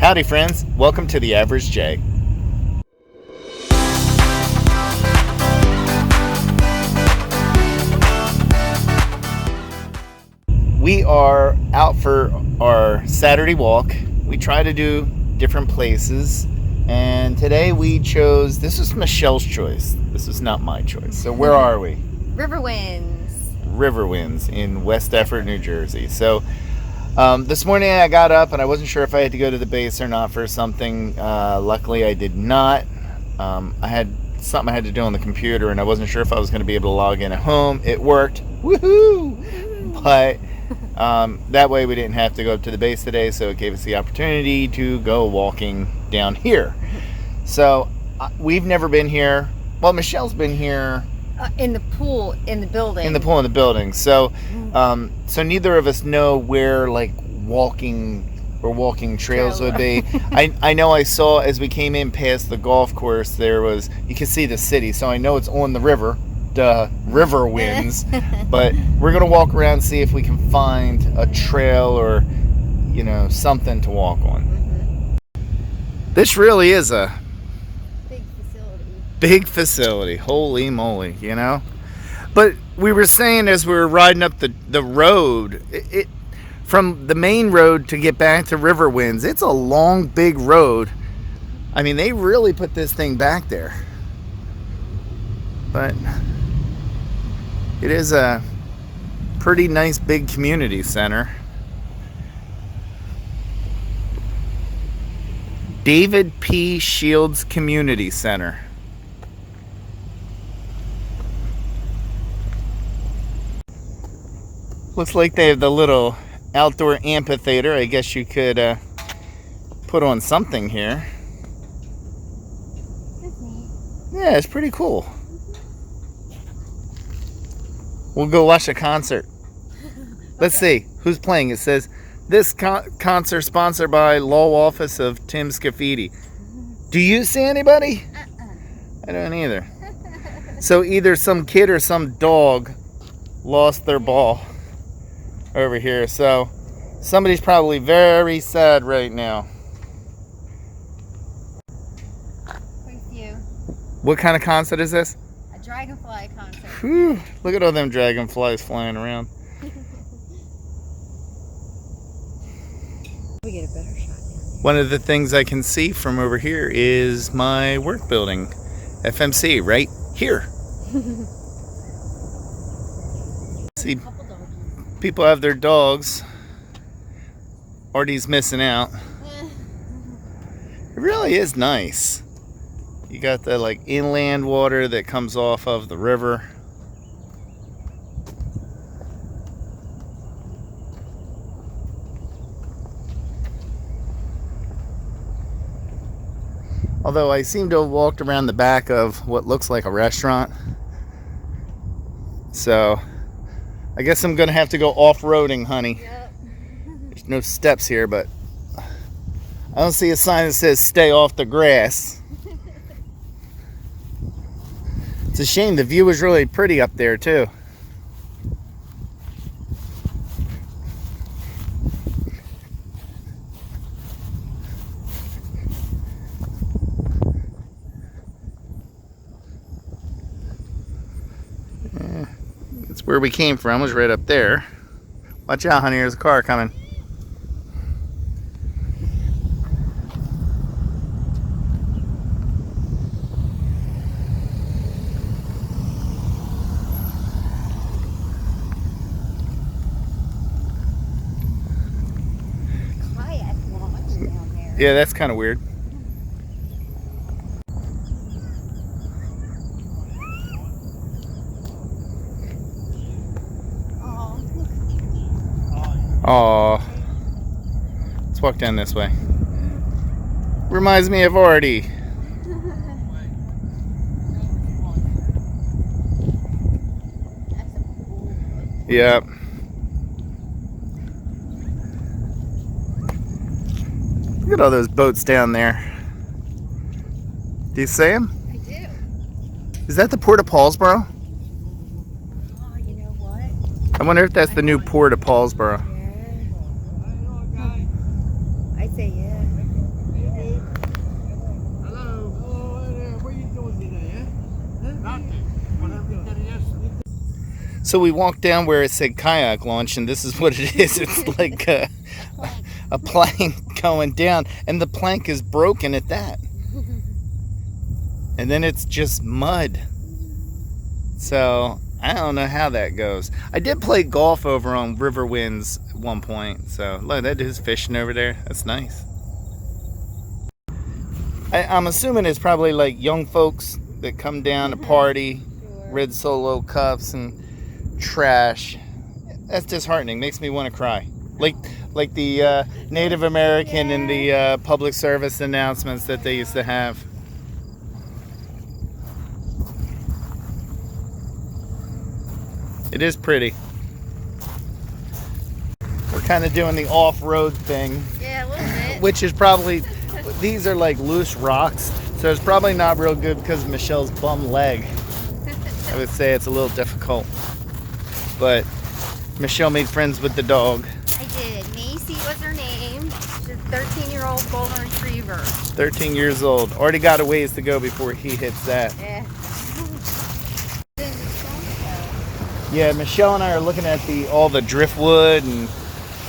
Howdy friends, welcome to The Average J. We are out for our Saturday walk. We try to do different places, and today we chose, this is Michelle's choice. This is not my choice. So where are we? Riverwinds in West Effort, New Jersey. So this morning I got up and I wasn't sure if I had to go to the base or not for something. Luckily I did not. I had something I had to do on the computer and I wasn't sure if I was going to be able to log in at home. It worked. Woohoo! But that way we didn't have to go up to the base today, so it gave us the opportunity to go walking down here. So we've never been here. Well, Michelle's been here. In the pool in the building. In the pool in the building. So so neither of us know where like walking trails would be. I know I saw as we came in past the golf course, there was, you can see the city, so I know it's on the river, Riverwinds. But we're gonna walk around and see if we can find a trail or, you know, something to walk on. This really is a big facility, holy moly, you know. But we were saying as we were riding up the road, it from the main road to get back to Riverwinds, it's a long big road. I mean, they really put this thing back there. But it is a pretty nice big community center. David P. Shields Community Center. Looks like they have the little outdoor amphitheater. I guess you could put on something here. Yeah, it's pretty cool. We'll go watch a concert. Let's see who's playing. It says this concert sponsored by Law Office of Tim Scafidi. Do you see anybody? I don't either. So either some kid or some dog lost their ball over here, so somebody's probably very sad right now. What kind of concert is this? A dragonfly concert. Whew, look at all them dragonflies flying around. We get a better shot now. One of the things I can see from over here is my work building, FMC, right here. See, people have their dogs. Artie's missing out. It really is nice. You got the like inland water that comes off of the river. Although I seem to have walked around the back of what looks like a restaurant. So I guess I'm gonna have to go off-roading, honey. Yep. There's no steps here, but I don't see a sign that says stay off the grass. It's a shame, the view is really pretty up there too. That's where we came from, was right up there. Watch out, honey, there's a car coming. Kayak launch down there. Yeah, that's kind of weird. Aww. Let's walk down this way. Reminds me of Artie. Yep. Look at all those boats down there. Do you see them? I do. Is that the Port of Paulsboro? Oh, you know what? I wonder if that's the new Port of Paulsboro. I say yeah. So we walked down where it said kayak launch, and this is what it is. It's like a plank going down, and the plank is broken at that. And then it's just mud. So I don't know how that goes. I did play golf over on Riverwinds at one point. So look, that dude's fishing over there. That's nice. I'm assuming it's probably like young folks that come down to party, Sure. red Solo cups and trash. That's disheartening. Makes me want to cry. Like the Native American and the public service announcements that they used to have. It is pretty. We're kind of doing the off-road thing, Yeah, a little bit. which is probably, these are like loose rocks, so it's probably not real good because of Michelle's bum leg. I would say it's a little difficult. But Michelle made friends with the dog. I did. Macy was her name. She's a 13-year-old golden retriever. 13 years old. Already got a ways to go before he hits that. Yeah. Yeah, Michelle and I are looking at all the driftwood and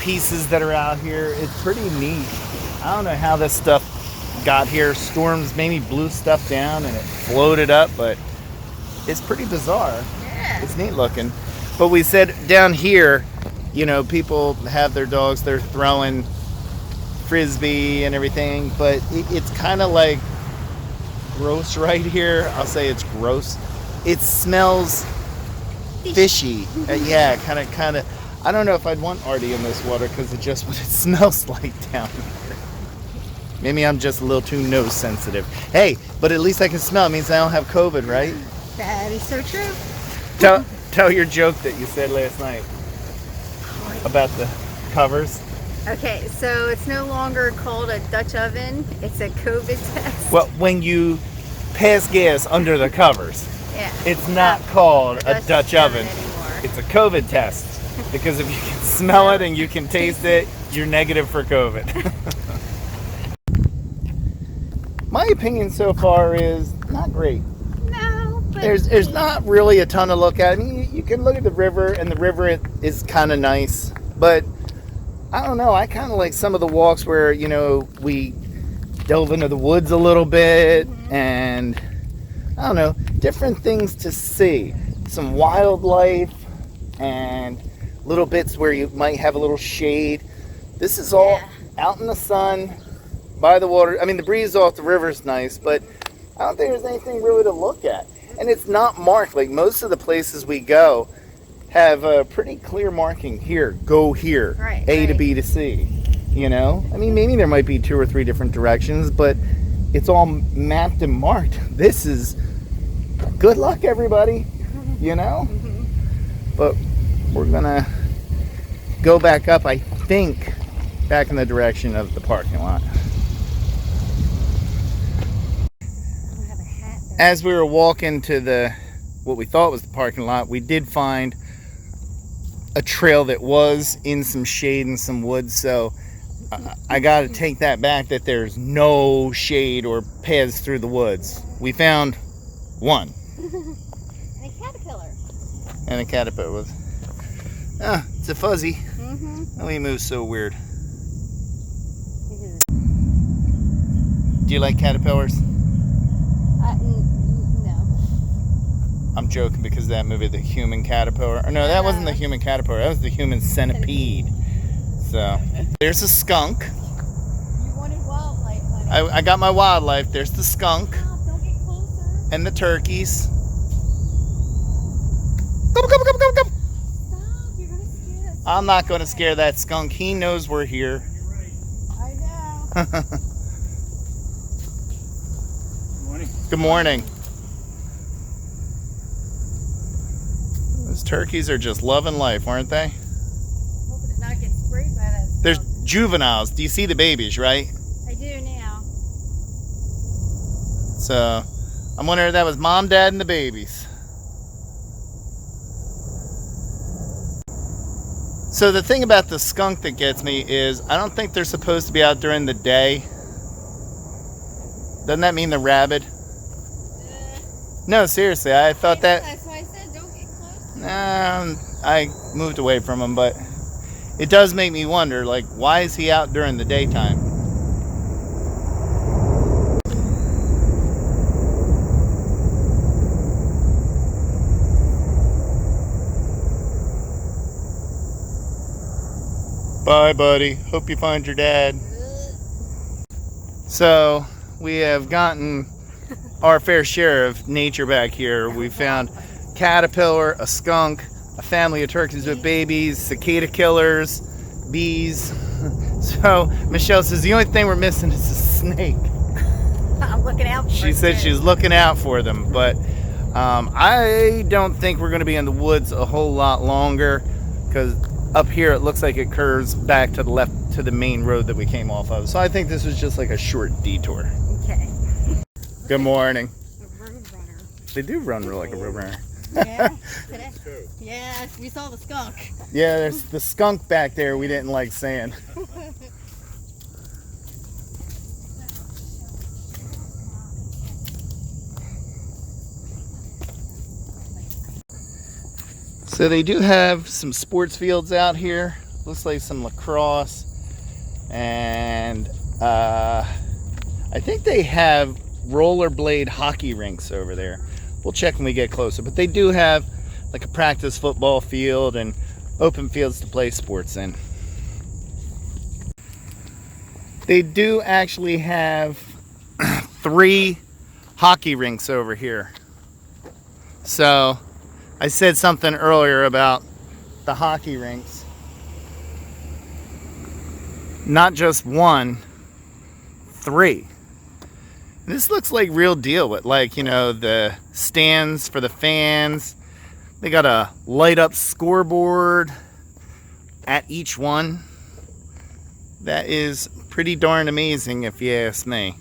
pieces that are out here. It's pretty neat. I don't know how this stuff got here. Storms maybe blew stuff down and it floated up, but it's pretty bizarre. Yeah. It's neat looking. But we said down here, you know, people have their dogs, they're throwing frisbee and everything, but it's kind of like gross right here. I'll say it's gross. It smells fishy. Yeah, kind of. I don't know if I'd want Artie in this water because it's just what it smells like down here. Maybe I'm just a little too nose sensitive. Hey, but at least I can smell. It means I don't have COVID, right? That is so true. Tell your joke that you said last night about the covers. Okay, so it's no longer called a Dutch oven. It's a COVID test. Well, when you pass gas under the covers, Yeah. it's not called a Dutch oven. Anymore. It's a COVID test. Because if you can smell it and you can taste it, you're negative for COVID. My opinion so far is not great. No, but There's not really a ton to look at. I mean, you can look at the river, and the river is kind of nice. But I don't know. I kind of like some of the walks where, you know, we delve into the woods a little bit, and I don't know, different things to see. Some wildlife and little bits where you might have a little shade. This is all out in the sun, by the water. I mean, the breeze off the river is nice, but I don't think there's anything really to look at. And it's not marked. Like most of the places we go have a pretty clear marking. Here, go here, Right, A to right. B to C. You know? I mean, maybe there might be 2 or 3 different directions, but it's all mapped and marked. This is good luck, everybody. You know? But we're gonna go back up, I think, back in the direction of the parking lot. I don't have a hat though. As we were walking to what we thought was the parking lot, we did find a trail that was in some shade and some woods, so I gotta take that back that there's no shade or paths through the woods. We found one. And a caterpillar. And a caterpillar was. It's a fuzzy. Oh, he moves so weird. Do you like caterpillars? No. I'm joking because of that movie, The Human Caterpillar. Or no, that wasn't the human caterpillar. That was the human centipede. So, there's a skunk. You wanted wildlife, honey. I got my wildlife. There's the skunk Stop, don't get closer. and the turkeys. Come, come, come, come, come. Stop, you're gonna scare us. I'm not going to scare that skunk. He knows we're here. I know. Good morning. Those turkeys are just loving life, aren't they? Hoping to not get sprayed by that stuff. There's juveniles. Do you see the babies, right? I do now. So, I'm wondering if that was mom, dad, and the babies. So the thing about the skunk that gets me is I don't think they're supposed to be out during the day. Doesn't that mean they're rabid? No, seriously, I thought that... That's why I said don't get close. I moved away from him, but it does make me wonder, like, why is he out during the daytime? Bye, buddy. Hope you find your dad. So, we have gotten our fair share of nature back here. We found caterpillar, a skunk, a family of turkeys with babies, cicada killers, bees. So, Michelle says the only thing we're missing is a snake. I'm looking out for it. She said she's looking out for them, but I don't think we're going to be in the woods a whole lot longer, because up here it looks like it curves back to the left to the main road that we came off of. So I think this was just like a short detour. Okay. Good morning. A road runner. They do run like a road runner. Yeah. Today. Yeah, we saw the skunk. Yeah, there's the skunk back there we didn't like seeing. So they do have some sports fields out here. Looks like some lacrosse. And I think they have rollerblade hockey rinks over there. We'll check when we get closer. But they do have like a practice football field and open fields to play sports in. They do actually have 3 hockey rinks over here. So I said something earlier about the hockey rinks. Not just 1, 3. This looks like real deal with, like, you know, the stands for the fans. They got a light up scoreboard at each one. That is pretty darn amazing if you ask me.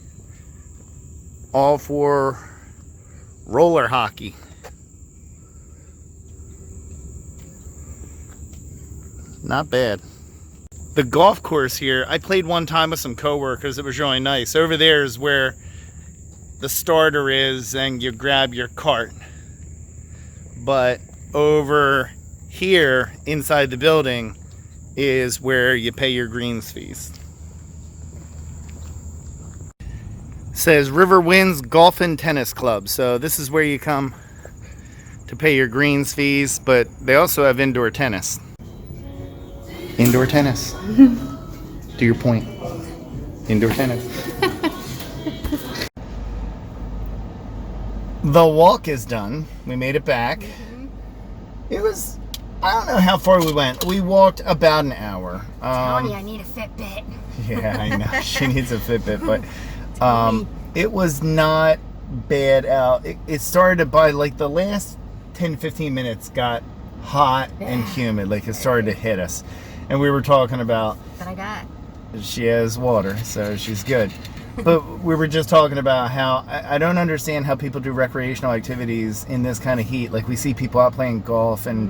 All for roller hockey. Not bad. The golf course here, I played one time with some coworkers. It was really nice. Over there is where the starter is and you grab your cart. But over here inside the building is where you pay your greens fees. It says Riverwinds Golf and Tennis Club. So this is where you come to pay your greens fees, but they also have indoor tennis. Indoor tennis. To your point. Indoor tennis. The walk is done. We made it back. It was, I don't know how far we went. We walked about an hour. Telling you, I need a Fitbit. Yeah, I know. She needs a Fitbit, but it was not bad out. It started by like the last 10-15 minutes got hot and humid. Like it started to hit us. And we were talking about That I got. she has water, so she's good. But we were just talking about how I don't understand how people do recreational activities in this kind of heat. Like we see people out playing golf and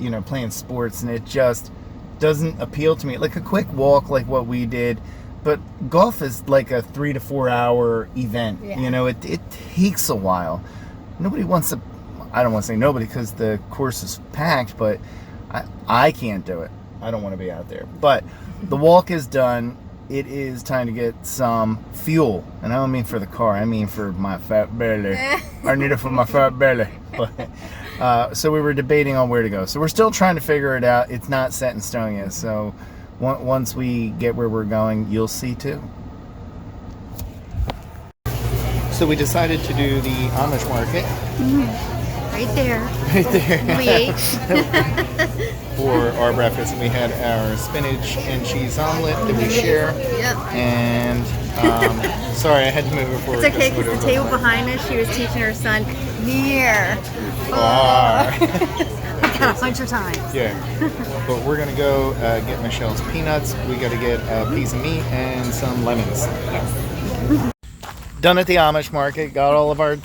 you know, playing sports, and it just doesn't appeal to me. Like a quick walk, like what we did, but golf is like a 3 to 4 hour event. Yeah. You know, it takes a while. Nobody wants to. I don't want to say nobody because the course is packed, but I can't do it. I don't want to be out there. But the walk is done. It is time to get some fuel. And I don't mean for the car. I mean for my fat belly. I need it for my fat belly. But, so we were debating on where to go. So we're still trying to figure it out. It's not set in stone yet. So once we get where we're going, you'll see too. So we decided to do the Amish Market. Right there. Right there. We ate. For our breakfast, and we had our spinach and cheese omelet that we share. Yep. And sorry, I had to move it forward. It's okay, because the table behind us, she was teaching her son, near, far. I got 100 times. Yeah. But we're going to go get Michelle's peanuts. We got to get a piece of meat and some lemons. Yes. Done at the Amish Market. Got all of our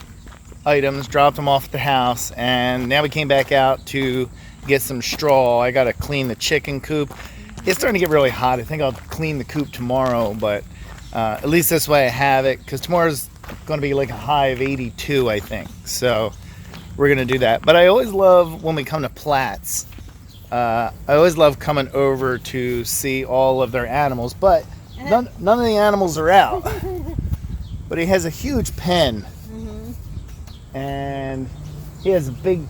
items, dropped them off at the house, and now we came back out to get some straw. I gotta clean the chicken coop. It's starting to get really hot. I think I'll clean the coop tomorrow, but at least this way I have it, because tomorrow's going to be like a high of 82, I think. So we're gonna do that. But I always love when we come to Platt's. I always love coming over to see all of their animals, but none of the animals are out. But he has a huge pen, and he has a big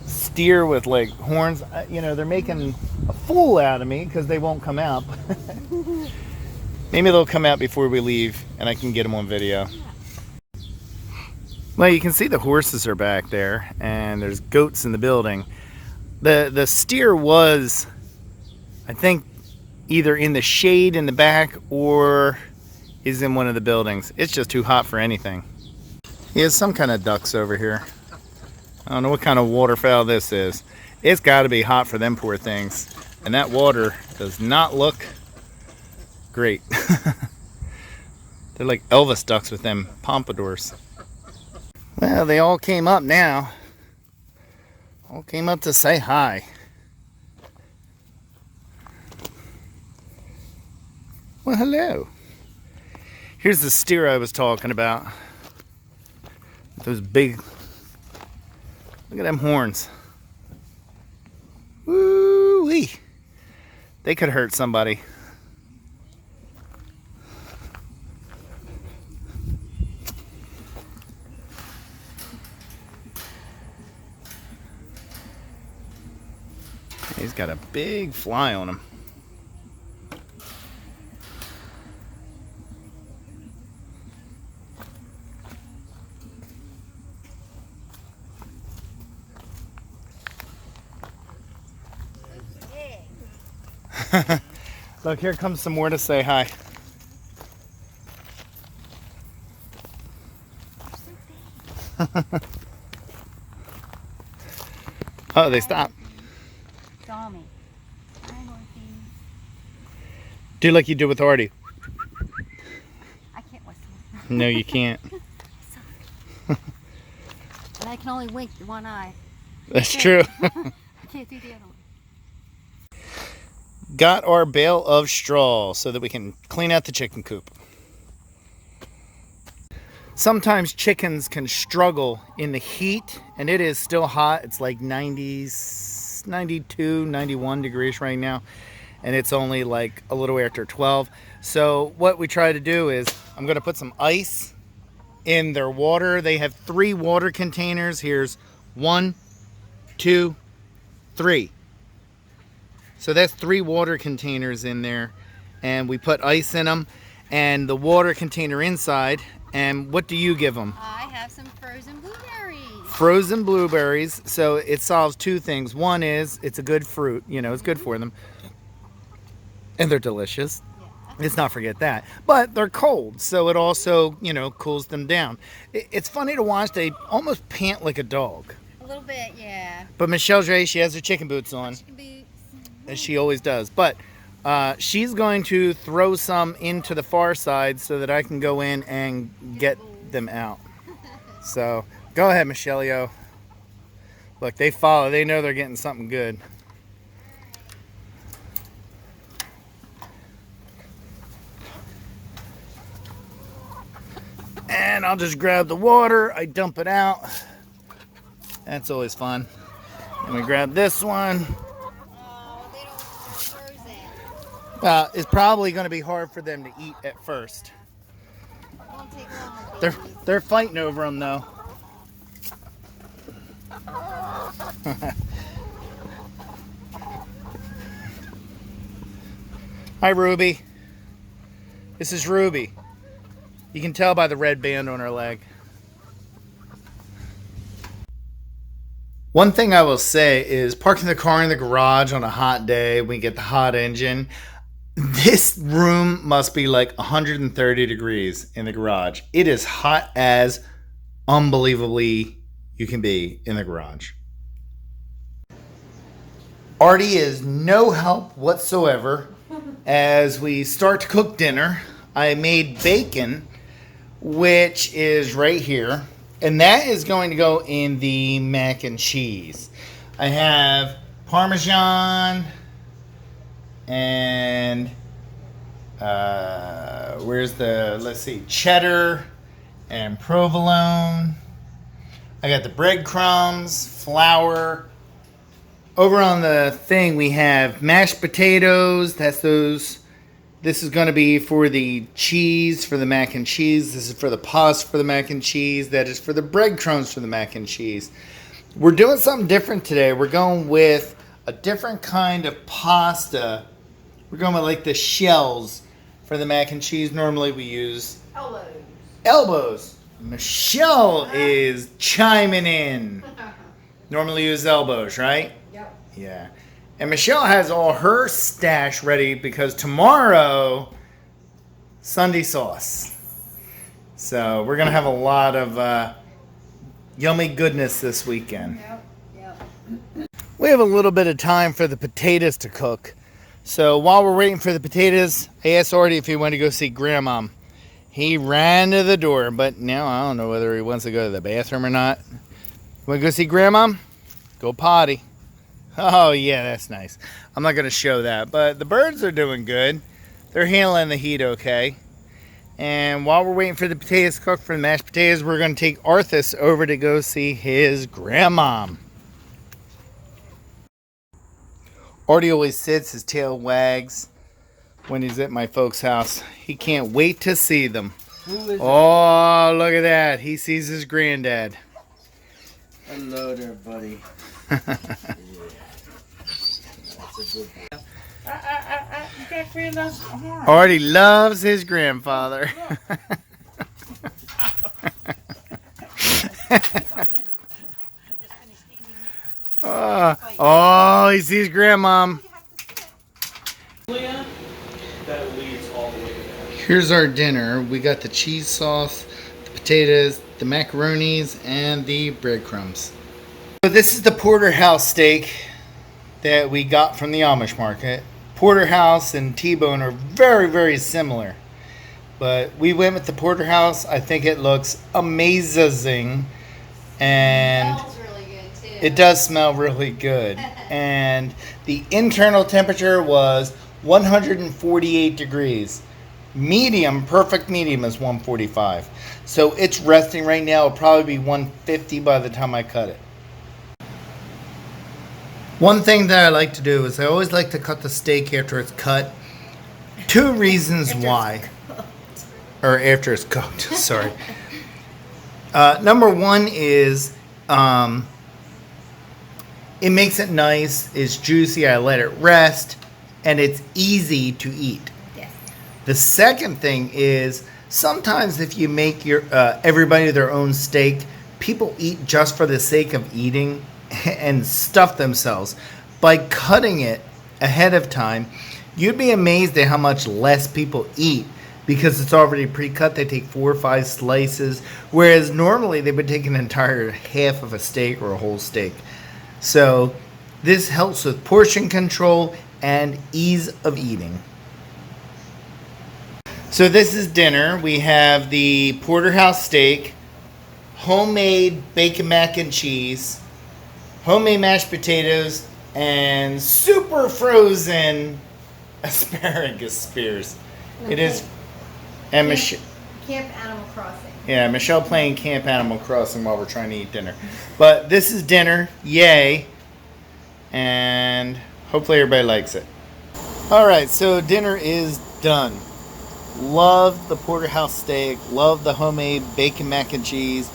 steer with like horns. You know, they're making a fool out of me because they won't come out. Maybe they'll come out before we leave and I can get them on video. Well, you can see the horses are back there and there's goats in the building. The steer was, I think, either in the shade in the back or is in one of the buildings. It's just too hot for anything. He has some kind of ducks over here. I don't know what kind of waterfowl this is. It's got to be hot for them poor things. And that water does not look great. They're like Elvis ducks with them pompadours. Well, they all came up now. All came up to say hi. Well, hello. Here's the steer I was talking about. Those big, look at them horns. Woo-wee. They could hurt somebody. He's got a big fly on him. Look, here comes some more to say hi. Oh, they stopped. Saw me. Hi, Morphe. Do like you do with Artie. I can't whistle. No, you can't. And I can only wink with one eye. That's true. I can't do the other one. Got our bale of straw so that we can clean out the chicken coop. Sometimes chickens can struggle in the heat, and it is still hot. It's like 90s, 92, 91 degrees right now, and it's only like a little after 12. So what we try to do is I'm going to put some ice in their water. They have 3 water containers. Here's 1, 2, 3. So that's 3 water containers in there, and we put ice in them and the water container inside. And what do you give them? I have some frozen blueberries. Frozen blueberries. So it solves 2 things. One is it's a good fruit, you know, it's good for them, and they're delicious. Let's not forget that. But they're cold, so it also, you know, cools them down. It's funny to watch. They almost pant like a dog. A little bit, yeah. But Michelle Dre, she has her chicken boots on. Chicken boots. As she always does. But she's going to throw some into the far side so that I can go in and get them out. So go ahead, Michelle. Look, they follow. They know they're getting something good. And I'll just grab the water. I dump it out. That's always fun. Let me grab this one. It's probably going to be hard for them to eat at first. Won't take long. They're fighting over them though. Hi, Ruby. This is Ruby. You can tell by the red band on her leg. One thing I will say is parking the car in the garage on a hot day, we get the hot engine. This room must be like 130 degrees in the garage. It is hot as unbelievably you can be in the garage. Artie is no help whatsoever as we start to cook dinner. I made bacon, which is right here, and that is going to go in the mac and cheese. I have Parmesan and let's see, cheddar and provolone. I got the breadcrumbs, flour. Over on the thing we have mashed potatoes. That's those. This is going to be for the cheese, for the mac and cheese. This is for the pasta for the mac and cheese. That is for the breadcrumbs for the mac and cheese. We're doing something different today. We're going with a different kind of pasta. We're going with like the shells for the mac and cheese. Normally we use elbows. Michelle is chiming in. Normally use elbows, right? Yep. Yeah. And Michelle has all her stash ready because tomorrow, Sunday sauce. So we're going to have a lot of yummy goodness this weekend. Yep. We have a little bit of time for the potatoes to cook. So while we're waiting for the potatoes, I asked Artie if he wanted to go see Grandma. He ran to the door, but now I don't know whether he wants to go to the bathroom or not. Want to go see Grandma? Go potty. Oh, yeah, that's nice. I'm not going to show that, but the birds are doing good. They're handling the heat okay. And while we're waiting for the potatoes to cook for the mashed potatoes, we're going to take Arthas over to go see his grandma. Artie always sits, his tail wags when he's at my folks' house. He can't wait to see them. Oh, look at that. He sees his granddad. Hello there, buddy. Artie loves his grandfather. Oh, he sees Grandma. Here's our dinner. We got the cheese sauce, the potatoes, the macaronis, and the breadcrumbs. So this is the porterhouse steak that we got from the Amish Market. Porterhouse and T-bone are very, very similar. But we went with the porterhouse. I think it looks amazing. And It smells really good too. it does smell really good. And the internal temperature was 148 degrees. Medium, perfect medium is 145. So it's resting right now. It'll probably be 150 by the time I cut it. One thing that I like to do is I always like to cut the steak after it's cut. Two reasons why. Or after it's cooked, sorry. Number one is it makes it nice, it's juicy, I let it rest, and it's easy to eat. Yes. The second thing is sometimes if you make your everybody their own steak, people eat just for the sake of eating and stuff themselves. By cutting it ahead of time, you'd be amazed at how much less people eat because it's already pre-cut. They take 4 or 5 slices, whereas normally they would take an entire half of a steak or a whole steak. So this helps with portion control and ease of eating. So this is dinner. We have the porterhouse steak, homemade bacon mac and cheese, homemade mashed potatoes, and super frozen asparagus spears. It is, and Camp Animal Crossing. yeah, Michelle playing Camp Animal Crossing while we're trying to eat dinner. But this is dinner, yay, and hopefully everybody likes it. All right, so dinner is done. Love the porterhouse steak, love the homemade bacon mac and cheese.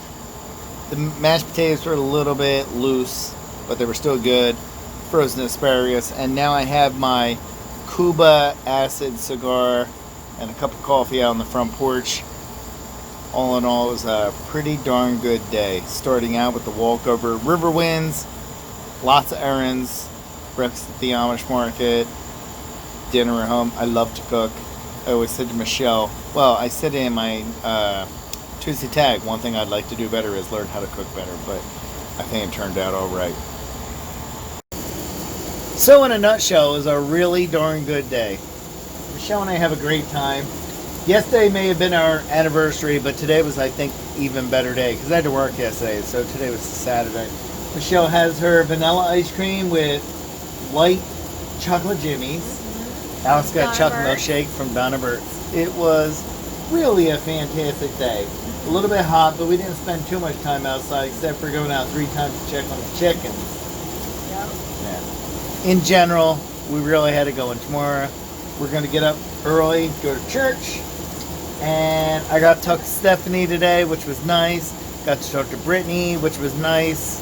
The mashed potatoes were a little bit loose, but they were still good. Frozen asparagus, and now I have my Cuba acid cigar and a cup of coffee out on the front porch. All in all, it was a pretty darn good day. Starting out with the walk over Riverwinds, lots of errands, breakfast at the Amish Market, dinner at home. I love to cook. I always said to Michelle, well, I said in my Tuesday tag, one thing I'd like to do better is learn how to cook better, but I think it turned out all right. So in a nutshell, it was a really darn good day. Michelle and I have a great time. Yesterday may have been our anniversary, but today was, I think, even better day because I had to work yesterday, so today was Saturday. Michelle has her vanilla ice cream with light chocolate jimmies. Alex got chocolate milkshake from Donna Burt's. It was really a fantastic day. A little bit hot, but we didn't spend too much time outside except for going out 3 times to check on the chickens. Yep. Yeah. In general, we really had to go in tomorrow. We're going to get up early, go to church, and I got to talk to Stephanie today, which was nice. Got to talk to Brittany, which was nice.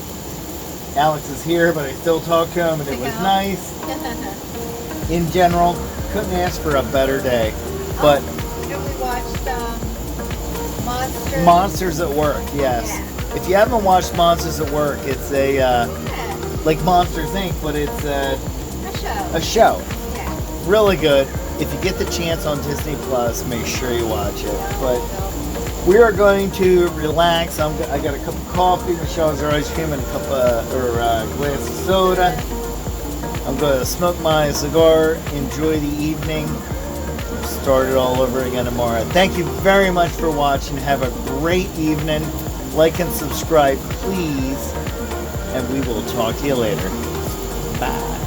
Alex is here, but I still talk to him, and it was nice. In general, couldn't ask for a better day. But we watched Monsters. Monsters at Work, yes. Yeah. If you haven't watched Monsters at Work, it's a like Monsters Inc., but it's a show. Yeah. Really good. If you get the chance on Disney Plus, make sure you watch it. But we are going to relax. I got a cup of coffee, Michelle's her ice cream, and a glass of soda. I'm going to smoke my cigar, enjoy the evening, start it all over again tomorrow. Thank you very much for watching. Have a great evening. Like and subscribe, please. And we will talk to you later. Bye.